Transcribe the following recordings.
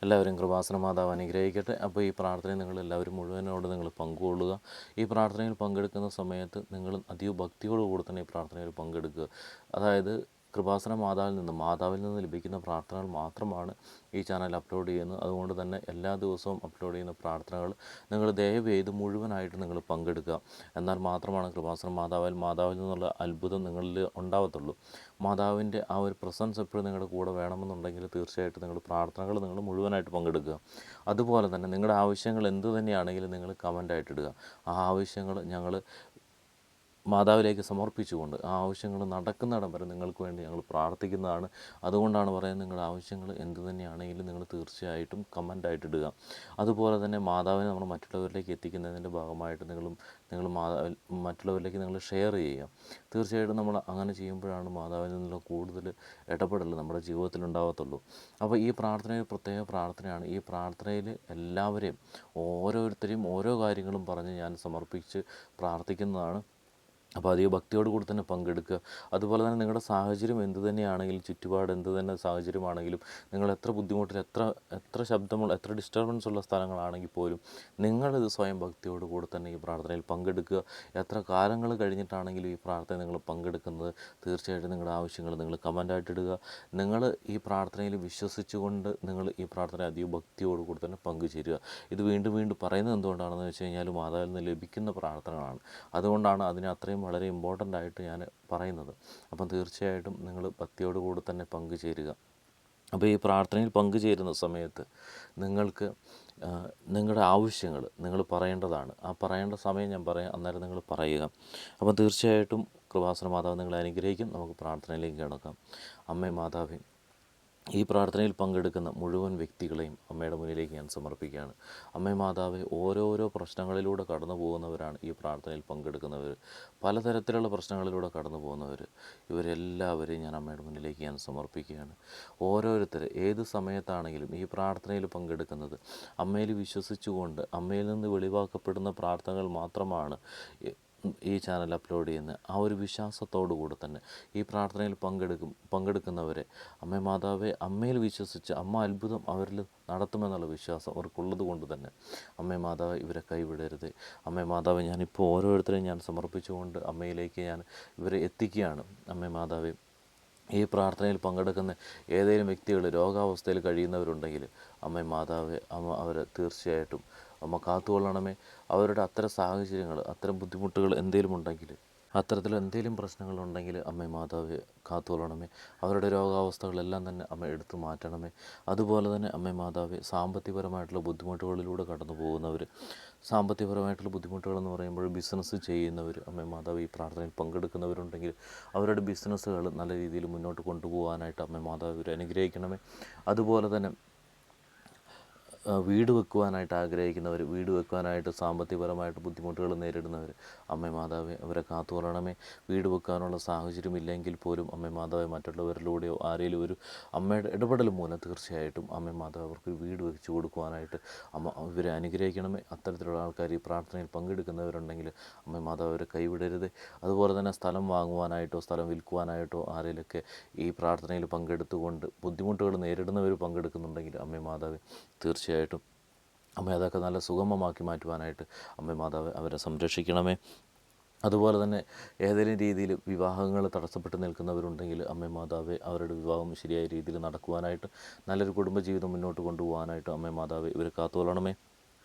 എല്ലാവരും കൃപാസന മാതാവ് അനുഗ്രഹിക്കട്ടെ. അപ്പോൾ ഈ പ്രാർത്ഥനയിൽ നിങ്ങളെല്ലാവരും മുഴുവനോട് നിങ്ങൾ പങ്കുകൊള്ളുക. ഈ പ്രാർത്ഥനയിൽ പങ്കെടുക്കുന്ന സമയത്ത് നിങ്ങൾ അതീവ ഭക്തിയോടുകൂടി തന്നെ ഈ പ്രാർത്ഥനയിൽ പങ്കെടുക്കുക. അതായത് കൃപാസന മാതാവിൽ നിന്ന് ലഭിക്കുന്ന പ്രാർത്ഥനകൾ മാത്രമാണ് ഈ ചാനൽ അപ്ലോഡ് ചെയ്യുന്നത്. അതുകൊണ്ട് തന്നെ എല്ലാ ദിവസവും അപ്ലോഡ് ചെയ്യുന്ന പ്രാർത്ഥനകൾ നിങ്ങൾ ദയവ് ചെയ്ത് മുഴുവനായിട്ട് നിങ്ങൾ പങ്കെടുക്കുക. എന്നാൽ മാത്രമാണ് കൃപാസന മാതാവിൽ നിന്നുള്ള അത്ഭുതം നിങ്ങളിൽ ഉണ്ടാവത്തുള്ളൂ. മാതാവിൻ്റെ ആ ഒരു പ്രസൻസ് എപ്പോഴും നിങ്ങളുടെ കൂടെ വേണമെന്നുണ്ടെങ്കിൽ തീർച്ചയായിട്ടും നിങ്ങൾ പ്രാർത്ഥനകൾ നിങ്ങൾ മുഴുവനായിട്ട് പങ്കെടുക്കുക. അതുപോലെ തന്നെ നിങ്ങളുടെ ആവശ്യങ്ങൾ എന്ത് തന്നെയാണെങ്കിലും നിങ്ങൾ കമൻ്റായിട്ട് ഇടുക. ആ ആവശ്യങ്ങൾ ഞങ്ങൾ മാതാവിലേക്ക് സമർപ്പിച്ചുകൊണ്ട് ആ ആവശ്യങ്ങൾ നടക്കുന്നിടം വരെ നിങ്ങൾക്ക് വേണ്ടി ഞങ്ങൾ പ്രാർത്ഥിക്കുന്നതാണ്. അതുകൊണ്ടാണ് പറയുന്നത്, നിങ്ങളുടെ ആവശ്യങ്ങൾ എന്ത് തന്നെയാണെങ്കിലും നിങ്ങൾ തീർച്ചയായിട്ടും കമൻ്റായിട്ട് ഇടുക. അതുപോലെ തന്നെ മാതാവിനെ നമ്മൾ മറ്റുള്ളവരിലേക്ക് എത്തിക്കുന്നതിൻ്റെ ഭാഗമായിട്ട് നിങ്ങൾ മറ്റുള്ളവരിലേക്ക് നിങ്ങൾ ഷെയർ ചെയ്യുക. തീർച്ചയായിട്ടും നമ്മൾ അങ്ങനെ ചെയ്യുമ്പോഴാണ് മാതാവിൽ നിന്നുള്ള കൂടുതൽ ഇടപെടൽ നമ്മുടെ ജീവിതത്തിൽ ഉണ്ടാകത്തുള്ളൂ. അപ്പോൾ ഈ പ്രാർത്ഥനയിൽ പ്രത്യേക പ്രാർത്ഥനയാണ്. ഈ പ്രാർത്ഥനയിൽ എല്ലാവരെയും ഓരോരുത്തരെയും ഓരോ കാര്യങ്ങളും പറഞ്ഞ് ഞാൻ സമർപ്പിച്ച് പ്രാർത്ഥിക്കുന്നതാണ്. അപ്പോൾ അധിക ഭക്തിയോട് കൂടി തന്നെ പങ്കെടുക്കുക. അതുപോലെ തന്നെ നിങ്ങളുടെ സാഹചര്യം എന്ത് തന്നെയാണെങ്കിലും, ചുറ്റുപാട് എന്ത് തന്നെ സാഹചര്യമാണെങ്കിലും, നിങ്ങൾ എത്ര ബുദ്ധിമുട്ടിൽ എത്ര ശബ്ദമുള്ള എത്ര ഡിസ്റ്റർബൻസ് ഉള്ള സ്ഥലങ്ങളാണെങ്കിൽ പോലും നിങ്ങളിത് സ്വയം ഭക്തിയോട് കൂടി തന്നെ ഈ പ്രാർത്ഥനയിൽ പങ്കെടുക്കുക. എത്ര കാലങ്ങൾ കഴിഞ്ഞിട്ടാണെങ്കിലും ഈ പ്രാർത്ഥന നിങ്ങൾ പങ്കെടുക്കുന്നത്, തീർച്ചയായിട്ടും നിങ്ങളുടെ ആവശ്യങ്ങൾ നിങ്ങൾ കമൻ്റായിട്ട് ഇടുക. നിങ്ങൾ ഈ പ്രാർത്ഥനയിൽ വിശ്വസിച്ചുകൊണ്ട് നിങ്ങൾ ഈ പ്രാർത്ഥന അധിക ഭക്തിയോട് കൂടി തന്നെ പങ്കുചേരുക. ഇത് വീണ്ടും വീണ്ടും പറയുന്നത് എന്തുകൊണ്ടാണെന്ന് വെച്ച് കഴിഞ്ഞാൽ മാതാവിൽ നിന്ന് ലഭിക്കുന്ന പ്രാർത്ഥനകളാണ്. അതുകൊണ്ടാണ് അതിനെ അത്രയും വളരെ ഇമ്പോർട്ടൻ്റ് ആയിട്ട് ഞാൻ പറയുന്നത്. അപ്പം തീർച്ചയായിട്ടും നിങ്ങൾ ഭക്തിയോടുകൂടി തന്നെ പങ്കുചേരുക. അപ്പോൾ ഈ പ്രാർത്ഥനയിൽ പങ്കുചേരുന്ന സമയത്ത് നിങ്ങൾക്ക് നിങ്ങളുടെ ആവശ്യങ്ങൾ നിങ്ങൾ പറയേണ്ടതാണ്. ആ പറയേണ്ട സമയം ഞാൻ പറയാം, അന്നേരം നിങ്ങൾ പറയുക. അപ്പം തീർച്ചയായിട്ടും കൃപാസന മാതാവ് നിങ്ങളെ അനുഗ്രഹിക്കും. നമുക്ക് പ്രാർത്ഥനയിലേക്ക് കിടക്കാം. അമ്മേ മാതാവേ, ഈ പ്രാർത്ഥനയിൽ പങ്കെടുക്കുന്ന മുഴുവൻ വ്യക്തികളെയും അമ്മയുടെ മുന്നിലേക്ക് ഞാൻ സമർപ്പിക്കുകയാണ്. അമ്മേ മാതാവേ, ഓരോരോ പ്രശ്നങ്ങളിലൂടെ കടന്നു പോകുന്നവരാണ് ഈ പ്രാർത്ഥനയിൽ പങ്കെടുക്കുന്നവർ. പലതരത്തിലുള്ള പ്രശ്നങ്ങളിലൂടെ കടന്നു പോകുന്നവർ. ഇവരെല്ലാവരെയും ഞാൻ അമ്മയുടെ മുന്നിലേക്ക് ഞാൻ സമർപ്പിക്കുകയാണ്. ഓരോരുത്തർ ഏത് സമയത്താണെങ്കിലും ഈ പ്രാർത്ഥനയിൽ പങ്കെടുക്കുന്നത് അമ്മയിൽ വിശ്വസിച്ചുകൊണ്ട് അമ്മയിൽ നിന്ന് വെളിവാക്കപ്പെടുന്ന പ്രാർത്ഥനകൾ മാത്രമാണ് ഈ ചാനൽ അപ്ലോഡ് ചെയ്യുന്ന ആ ഒരു വിശ്വാസത്തോടു കൂടെ തന്നെ ഈ പ്രാർത്ഥനയിൽ പങ്കെടുക്കുന്നവരെ അമ്മേ മാതാവെ, അമ്മയിൽ വിശ്വസിച്ച് അമ്മ അത്ഭുതം അവരിൽ നടത്തുമെന്നുള്ള വിശ്വാസം അവർക്കുള്ളത് കൊണ്ട് തന്നെ അമ്മേ മാതാവ് ഇവരെ കൈവിടരുത്. അമ്മേ മാതാവ്, ഞാനിപ്പോൾ ഓരോരുത്തരെയും ഞാൻ സമർപ്പിച്ചുകൊണ്ട് അമ്മയിലേക്ക് ഞാൻ ഇവരെ എത്തിക്കുകയാണ്. അമ്മേ മാതാവെ, ഈ പ്രാർത്ഥനയിൽ പങ്കെടുക്കുന്ന ഏതെങ്കിലും വ്യക്തികൾ രോഗാവസ്ഥയിൽ കഴിയുന്നവരുണ്ടെങ്കിൽ അമ്മേ മാതാവെ, അമ്മ അവരെ തീർച്ചയായിട്ടും അമ്മ കാത്തുകൊള്ളണമേ. അവരുടെ അത്തരം സാഹചര്യങ്ങൾ, അത്തരം ബുദ്ധിമുട്ടുകൾ എന്തെങ്കിലും ഉണ്ടെങ്കിൽ, അത്തരത്തിൽ എന്തെങ്കിലും പ്രശ്നങ്ങളുണ്ടെങ്കിൽ അമ്മേ മാതാവ് കാത്തുകൊള്ളണമേ. അവരുടെ രോഗാവസ്ഥകളെല്ലാം തന്നെ അമ്മ എടുത്തു മാറ്റണമേ. അതുപോലെ തന്നെ അമ്മേ മാതാവ്, സാമ്പത്തികപരമായിട്ടുള്ള ബുദ്ധിമുട്ടുകളിലൂടെ കടന്നു പോകുന്നവർ, സാമ്പത്തികപരമായിട്ടുള്ള ബുദ്ധിമുട്ടുകളെന്ന് പറയുമ്പോൾ ബിസിനസ് ചെയ്യുന്നവർ, അമ്മേ മാതാവ് ഈ പ്രാർത്ഥനയിൽ പങ്കെടുക്കുന്നവരുണ്ടെങ്കിൽ അവരുടെ ബിസിനസ്സുകൾ നല്ല രീതിയിൽ മുന്നോട്ട് കൊണ്ടുപോകാനായിട്ട് അമ്മേ മാതാവ് ഇവരെ അനുഗ്രഹിക്കണമേ. അതുപോലെ തന്നെ വീട് വെക്കുവാനായിട്ട് ആഗ്രഹിക്കുന്നവർ, വീട് വെക്കുവാനായിട്ട് സാമ്പത്തികപരമായിട്ട് ബുദ്ധിമുട്ടുകൾ നേരിടുന്നവർ, അമ്മേ മാതാവെ അവരെ കാത്തുകൊള്ളണമേ. വീട് വെക്കാനുള്ള സാഹചര്യം ഇല്ലെങ്കിൽ പോലും അമ്മേ മാതാവെ, മറ്റുള്ളവരിലൂടെയോ ആരെങ്കിലും ഒരു അമ്മയുടെ ഇടപെടൽ മൂലം തീർച്ചയായിട്ടും അമ്മേ മാതാവ് അവർക്ക് വീട് വെച്ച് കൊടുക്കുവാനായിട്ട് അമ്മ ഇവരെ അനുഗ്രഹിക്കണമേ. അത്തരത്തിലുള്ള ആൾക്കാർ ഈ പ്രാർത്ഥനയിൽ പങ്കെടുക്കുന്നവരുണ്ടെങ്കിൽ അമ്മേ മാതാവ് അവരെ കൈവിടരുത്. അതുപോലെ തന്നെ സ്ഥലം വാങ്ങുവാനായിട്ടോ സ്ഥലം വിൽക്കുവാനായിട്ടോ ആരെങ്കിലുമൊക്കെ ഈ പ്രാർത്ഥനയിൽ പങ്കെടുത്തുകൊണ്ട് ബുദ്ധിമുട്ടുകൾ നേരിടുന്നവർ പങ്കെടുക്കുന്നുണ്ടെങ്കിൽ അമ്മേ മാതാവ് തീർച്ചയായിട്ടും അമ്മ അതൊക്കെ നല്ല സുഗമമാക്കി മാറ്റുവാനായിട്ട് അമ്മേ മാതാവ് അവരെ സംരക്ഷിക്കണമേ. അതുപോലെ തന്നെ ഏതെങ്കിലും രീതിയിൽ വിവാഹങ്ങൾ തടസ്സപ്പെട്ട് നിൽക്കുന്നവരുണ്ടെങ്കിൽ അമ്മേ മാതാവെ, അവരുടെ വിവാഹം ശരിയായ രീതിയിൽ നടക്കുവാനായിട്ട്, നല്ലൊരു കുടുംബജീവിതം മുന്നോട്ട് കൊണ്ടുപോകാനായിട്ട് അമ്മേ മാതാവെ ഇവരെ കാത്തുകൊള്ളണമേ.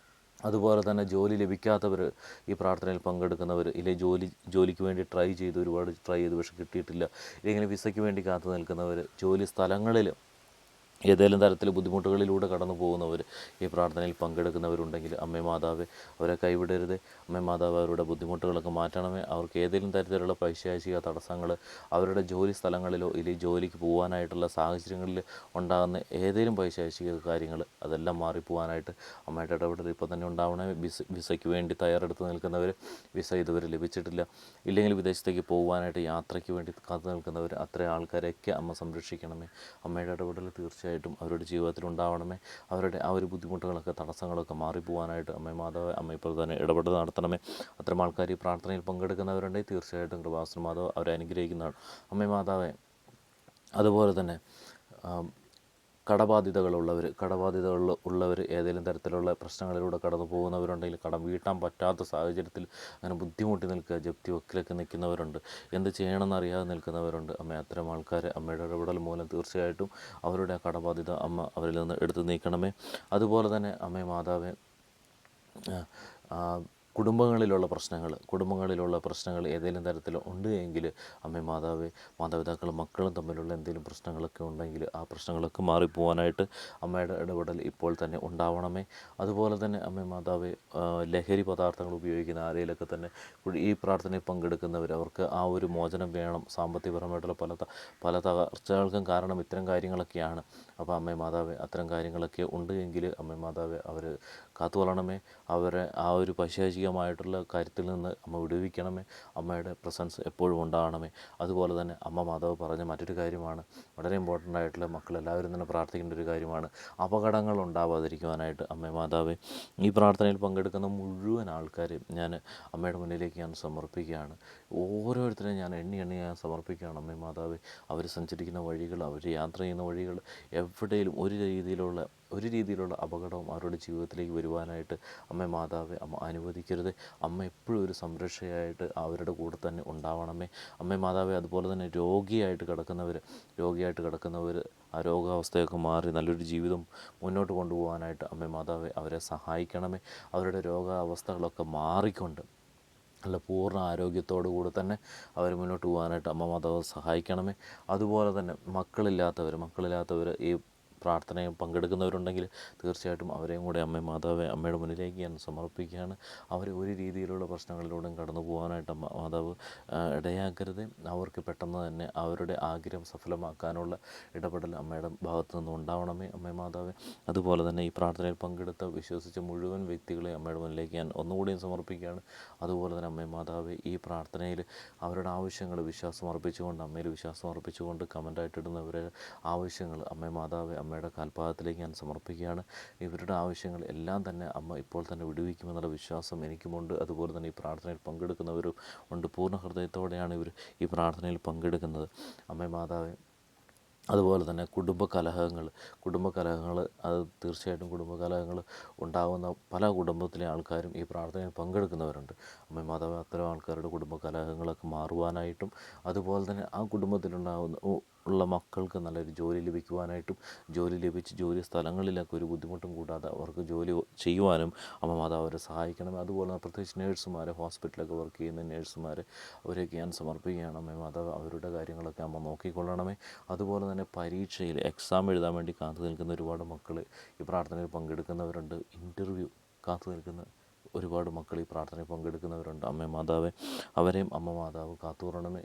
അതുപോലെ തന്നെ ജോലി ലഭിക്കാത്തവർ, ഈ പ്രാർത്ഥനയിൽ പങ്കെടുക്കുന്നവർ, ഇല്ലെങ്കിൽ ജോലിക്ക് വേണ്ടി ഒരുപാട് ട്രൈ ചെയ്ത് പക്ഷെ കിട്ടിയിട്ടില്ല, ഇല്ലെങ്കിൽ വിസയ്ക്ക് വേണ്ടി കാത്തു നിൽക്കുന്നവർ, ജോലി സ്ഥലങ്ങളിൽ ഏതെങ്കിലും തരത്തിൽ ബുദ്ധിമുട്ടുകളിലൂടെ കടന്നു പോകുന്നവർ, ഈ പ്രാർത്ഥനയിൽ പങ്കെടുക്കുന്നവരുണ്ടെങ്കിൽ അമ്മേ മാതാവെ അവരെ കൈവിടരുത്. അമ്മേ മാതാവ് അവരുടെ ബുദ്ധിമുട്ടുകളൊക്കെ മാറ്റണമേ. അവർക്ക് ഏതെങ്കിലും തരത്തിലുള്ള പൈശാചിക തടസ്സങ്ങൾ അവരുടെ ജോലി സ്ഥലങ്ങളിലോ ഇല്ലെങ്കിൽ ജോലിക്ക് പോകാനായിട്ടുള്ള സാഹചര്യങ്ങളിൽ ഉണ്ടാകുന്ന ഏതെങ്കിലും പൈശാചിക കാര്യങ്ങൾ അതെല്ലാം മാറിപ്പോകാനായിട്ട് അമ്മയുടെ ഇടപെടൽ ഇപ്പോൾ തന്നെ ഉണ്ടാവണമേ. വിസയ്ക്ക് വേണ്ടി തയ്യാറെടുത്ത് നിൽക്കുന്നവർ, വിസ ഇതുവരെ ലഭിച്ചിട്ടില്ല, ഇല്ലെങ്കിൽ വിദേശത്തേക്ക് പോകുവാനായിട്ട് യാത്രയ്ക്ക് വേണ്ടി കാത്തു നിൽക്കുന്നവർ, അത്രയും ആൾക്കാരെയൊക്കെ അമ്മ സംരക്ഷിക്കണമേ. അമ്മയുടെ ഇടപെടൽ തീർച്ചയായിട്ടും അവരുടെ ജീവിതത്തിൽ ഉണ്ടാവണമേ. അവരുടെ ആ ഒരു ബുദ്ധിമുട്ടുകളൊക്കെ തടസ്സങ്ങളൊക്കെ മാറിപ്പോകാനായിട്ട് അമ്മേ മാതാവ് അമ്മ ഇപ്പോൾ തന്നെ ഇടപെടൽ നടത്തണമേ. അത്തരം ആൾക്കാർ ഈ പ്രാർത്ഥനയിൽ പങ്കെടുക്കുന്നവരുണ്ടെങ്കിൽ തീർച്ചയായിട്ടും കൃപാസന മാതാവ് അവരെ അനുഗ്രഹിക്കുന്നതാണ്. അമ്മേ മാതാവേ, അതുപോലെ തന്നെ ഉള്ളവർ ഏതെങ്കിലും തരത്തിലുള്ള പ്രശ്നങ്ങളിലൂടെ കടന്നു പോകുന്നവരുണ്ടെങ്കിൽ കടം വീട്ടാൻ പറ്റാത്ത സാഹചര്യത്തിൽ അങ്ങനെ ബുദ്ധിമുട്ടി നിൽക്കുക, ജപ്തി വക്കിലൊക്കെ നിൽക്കുന്നവരുണ്ട്, എന്ത് ചെയ്യണമെന്ന് അറിയാതെ നിൽക്കുന്നവരുണ്ട്. അമ്മ അത്തരം ആൾക്കാർ അമ്മയുടെ ഇടപെടൽ മൂലം തീർച്ചയായിട്ടും അവരുടെ കടബാധ്യത അമ്മ അവരിൽ നിന്ന് എടുത്തു നീക്കണമേ. അതുപോലെ തന്നെ അമ്മേ മാതാവേ, കുടുംബങ്ങളിലുള്ള പ്രശ്നങ്ങൾ ഏതെങ്കിലും തരത്തിൽ ഉണ്ട് എങ്കിൽ അമ്മേ മാതാവേ, മാതാപിതാക്കളും മക്കളും തമ്മിലുള്ള എന്തെങ്കിലും പ്രശ്നങ്ങളൊക്കെ ഉണ്ടെങ്കിൽ ആ പ്രശ്നങ്ങളൊക്കെ മാറിപ്പോവാനായിട്ട് അമ്മയുടെ ഇടപെടൽ ഇപ്പോൾ തന്നെ ഉണ്ടാവണമേ. അതുപോലെ തന്നെ അമ്മേ മാതാവേ, ലഹരി പദാർത്ഥങ്ങൾ ഉപയോഗിക്കുന്ന ആരെയിലൊക്കെ തന്നെ ഈ പ്രാർത്ഥനയിൽ പങ്കെടുക്കുന്നവർ, അവർക്ക് ആ ഒരു മോചനം വേണം. സാമ്പത്തികപരമായിട്ടുള്ള പല തകർച്ചകൾക്കും കാരണം ഇത്തരം കാര്യങ്ങളൊക്കെയാണ്. അപ്പോൾ അമ്മേ മാതാവേ, അത്തരം കാര്യങ്ങളൊക്കെ ഉണ്ട് എങ്കിൽ അമ്മേ മാതാവേ, അവർ കാത്തുകൊള്ളണമേ. അവരെ ആ ഒരു പൈശാചികമായിട്ടുള്ള കാര്യത്തിൽ നിന്ന് അമ്മ വിടുവിക്കണമേ. അമ്മയുടെ പ്രസൻസ് എപ്പോഴും ഉണ്ടാകണമേ. അതുപോലെ തന്നെ അമ്മ മാതാവ് പറഞ്ഞ മറ്റൊരു കാര്യമാണ്, വളരെ ഇമ്പോർട്ടൻ്റ് ആയിട്ടുള്ള മക്കളെല്ലാവരും തന്നെ പ്രാർത്ഥിക്കേണ്ട ഒരു കാര്യമാണ്, അപകടങ്ങൾ ഉണ്ടാവാതിരിക്കുവാനായിട്ട്. അമ്മേ മാതാവേ, ഈ പ്രാർത്ഥനയിൽ പങ്കെടുക്കുന്ന മുഴുവൻ ആൾക്കാരെയും ഞാൻ അമ്മയുടെ മുന്നിലേക്ക് ഞാൻ സമർപ്പിക്കുകയാണ്. ഓരോരുത്തരെയും ഞാൻ എണ്ണി ഞാൻ സമർപ്പിക്കുകയാണ്. അമ്മേ മാതാവേ, അവർ സഞ്ചരിക്കുന്ന വഴികൾ, അവർ യാത്ര ചെയ്യുന്ന വഴികൾ, എവിടെയും ഒരു രീതിയിലുള്ള അപകടവും അവരുടെ ജീവിതത്തിലേക്ക് വരുവാനായിട്ട് അമ്മേ മാതാവേ, അമ്മ അനുവദിക്കരുത്. അമ്മ എപ്പോഴും ഒരു സംരക്ഷയായിട്ട് അവരുടെ കൂടെ തന്നെ ഉണ്ടാവണമേ. അമ്മേ മാതാവേ, അതുപോലെ തന്നെ രോഗിയായിട്ട് കിടക്കുന്നവർ ആ രോഗാവസ്ഥയൊക്കെ മാറി നല്ലൊരു ജീവിതം മുന്നോട്ട് കൊണ്ടുപോകാനായിട്ട് അമ്മേ മാതാവേ, അവരെ സഹായിക്കണമേ. അവരുടെ രോഗാവസ്ഥകളൊക്കെ മാറിക്കൊണ്ട് നല്ല പൂർണ്ണ ആരോഗ്യത്തോടു കൂടി തന്നെ അവർ മുന്നോട്ട് പോകാനായിട്ട് അമ്മ മാതാവ് സഹായിക്കണമേ. അതുപോലെ തന്നെ മക്കളില്ലാത്തവർ ഈ പ്രാർത്ഥനയിൽ പങ്കെടുക്കുന്നവരുണ്ടെങ്കിൽ തീർച്ചയായിട്ടും അവരെയും കൂടെ അമ്മ മാതാവെ, അമ്മയുടെ മുന്നിലേക്ക് ഞാൻ സമർപ്പിക്കുകയാണ്. അവരെ ഒരു രീതിയിലുള്ള പ്രശ്നങ്ങളിലൂടെയും കടന്നു പോകാനായിട്ട് അമ്മ മാതാവ് ഇടയാക്കരുത്. അവർക്ക് പെട്ടെന്ന് തന്നെ അവരുടെ ആഗ്രഹം സഫലമാക്കാനുള്ള ഇടപെടൽ അമ്മയുടെ ഭാഗത്തു നിന്ന് ഉണ്ടാവണമേ അമ്മ മാതാവെ. അതുപോലെ തന്നെ ഈ പ്രാർത്ഥനയിൽ പങ്കെടുത്ത വിശ്വസിച്ച മുഴുവൻ വ്യക്തികളെ അമ്മയുടെ മുന്നിലേക്ക് ഞാൻ ഒന്നുകൂടിയും സമർപ്പിക്കുകയാണ്. അതുപോലെ തന്നെ അമ്മ മാതാവെ, ഈ പ്രാർത്ഥനയിൽ അവരുടെ ആവശ്യങ്ങൾ അമ്മയിൽ വിശ്വാസം അർപ്പിച്ചുകൊണ്ട് കമൻ്റായിട്ട് ഇടുന്നവരെ ആവശ്യങ്ങൾ അമ്മ മാതാവെ, അമ്മയുടെ കാൽപാദത്തിലേക്ക് ഞാൻ സമർപ്പിക്കുകയാണ്. ഇവരുടെ ആവശ്യങ്ങൾ എല്ലാം തന്നെ അമ്മ ഇപ്പോൾ തന്നെ വിടുവിക്കുമെന്നുള്ള വിശ്വാസം എനിക്കുമുണ്ട്. അതുപോലെ തന്നെ ഈ പ്രാർത്ഥനയിൽ പങ്കെടുക്കുന്നവരും ഉണ്ട്. പൂർണ്ണ ഹൃദയത്തോടെയാണ് ഇവർ ഈ പ്രാർത്ഥനയിൽ പങ്കെടുക്കുന്നത്. അമ്മ മാതാവെ, അതുപോലെ തന്നെ കുടുംബകലഹങ്ങൾ അത് തീർച്ചയായിട്ടും കുടുംബകലഹങ്ങൾ ഉണ്ടാകുന്ന പല കുടുംബത്തിലെ ആൾക്കാരും ഈ പ്രാർത്ഥനയിൽ പങ്കെടുക്കുന്നവരുണ്ട്. അമ്മ മാതാവ്, അത്തരം ആൾക്കാരുടെ കുടുംബകലഹങ്ങളൊക്കെ മാറുവാനായിട്ടും അതുപോലെ തന്നെ ആ കുടുംബത്തിലുണ്ടാകുന്ന മക്കൾക്ക് നല്ലൊരു ജോലി ലഭിക്കുവാനായിട്ടും ജോലി ലഭിച്ച് ജോലി സ്ഥലങ്ങളിലൊക്കെ ഒരു ബുദ്ധിമുട്ടും കൂടാതെ അവർക്ക് ജോലി ചെയ്യുവാനും അമ്മ മാതാവ് അവരെ സഹായിക്കണം. അതുപോലെ തന്നെ പ്രത്യേകിച്ച് നേഴ്സുമാർ, ഹോസ്പിറ്റലൊക്കെ വർക്ക് ചെയ്യുന്ന നേഴ്സുമാർ, അവരെയൊക്കെ ഞാൻ സമർപ്പിക്കുകയാണ്. അമ്മ മാതാവ്, അവരുടെ കാര്യങ്ങളൊക്കെ അമ്മ നോക്കിക്കൊള്ളണമേ. അതുപോലെ തന്നെ പരീക്ഷയിൽ എക്സാം എഴുതാൻ വേണ്ടി കാത്തു നിൽക്കുന്ന ഒരുപാട് മക്കൾ ഈ പ്രാർത്ഥനയിൽ പങ്കെടുക്കുന്നവരുണ്ട്. ഇൻ്റർവ്യൂ കാത്തു നിൽക്കുന്ന ഒരുപാട് മക്കൾ ഈ പ്രാർത്ഥനയിൽ പങ്കെടുക്കുന്നവരുണ്ട്. അമ്മ മാതാവെ, അവരെയും അമ്മ മാതാവ് കാത്തുകൊള്ളണമേ.